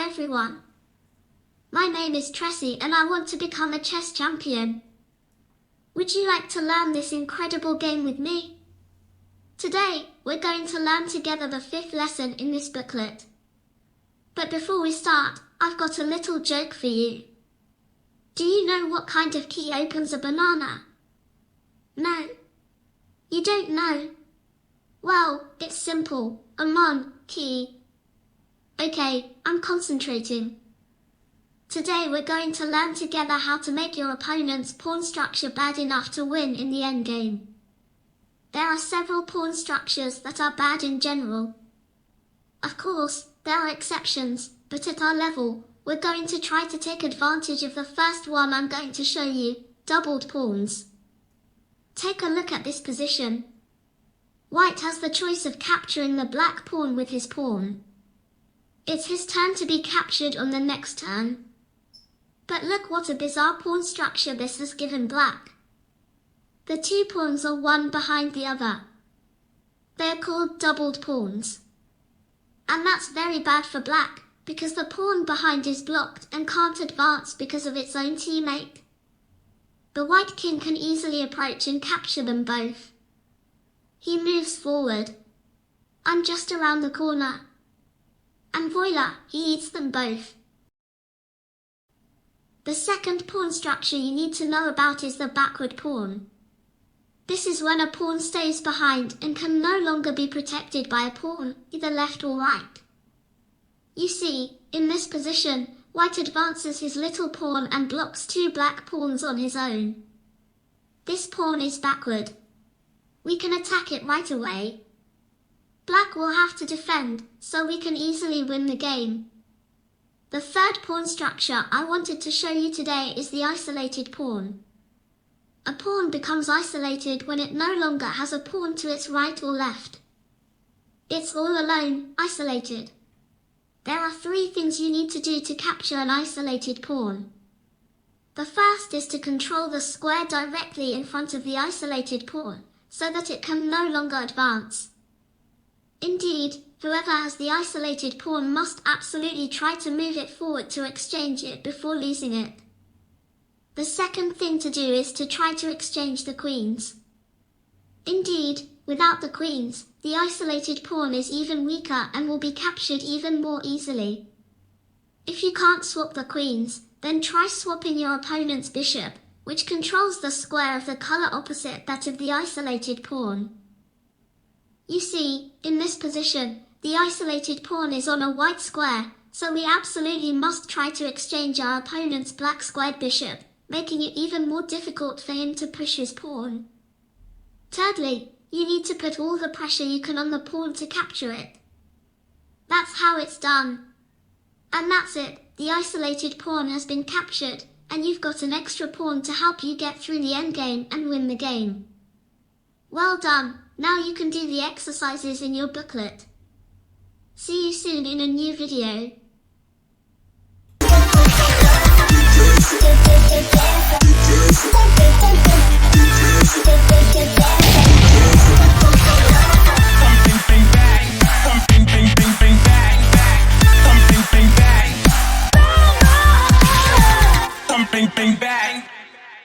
everyone. My name is Tressie and I want to become a chess champion. Would you like to learn this incredible game with me? Today, we're going to learn together the 5th lesson in this booklet. But before we start, I've got a little joke for you. Do you know what kind of key opens a banana? No. You don't know? Well, it's simple. A mon key. Okay, I'm concentrating. Today we're going to learn together how to make your opponent's pawn structure bad enough to win in the endgame. There are several pawn structures that are bad in general. Of course, there are exceptions, but at our level, we're going to try to take advantage of the first one I'm going to show you, doubled pawns. Take a look at this position. White has the choice of capturing the black pawn with his pawn. It's his turn to be captured on the next turn. But look what a bizarre pawn structure this has given black. The 2 pawns are one behind the other. They're called doubled pawns. And that's very bad for black, because the pawn behind is blocked and can't advance because of its own teammate. The white king can easily approach and capture them both. He moves forward. I'm just around the corner. And voila, he eats them both. The second pawn structure you need to know about is the backward pawn. This is when a pawn stays behind and can no longer be protected by a pawn, either left or right. You see, in this position, white advances his little pawn and blocks 2 black pawns on his own. This pawn is backward. We can attack it right away. Black will have to defend, so we can easily win the game. The third pawn structure I wanted to show you today is the isolated pawn. A pawn becomes isolated when it no longer has a pawn to its right or left. It's all alone, isolated. There are 3 things you need to do to capture an isolated pawn. The first is to control the square directly in front of the isolated pawn, so that it can no longer advance. Indeed, whoever has the isolated pawn must absolutely try to move it forward to exchange it before losing it. The second thing to do is to try to exchange the queens. Indeed, without the queens, the isolated pawn is even weaker and will be captured even more easily. If you can't swap the queens, then try swapping your opponent's bishop, which controls the square of the color opposite that of the isolated pawn. You see, in this position, the isolated pawn is on a white square, so we absolutely must try to exchange our opponent's black squared bishop, making it even more difficult for him to push his pawn. Thirdly, you need to put all the pressure you can on the pawn to capture it. That's how it's done. And that's it, the isolated pawn has been captured, and you've got an extra pawn to help you get through the endgame and win the game. Well done, now you can do the exercises in your booklet. See you soon in a new video. Bing, bing.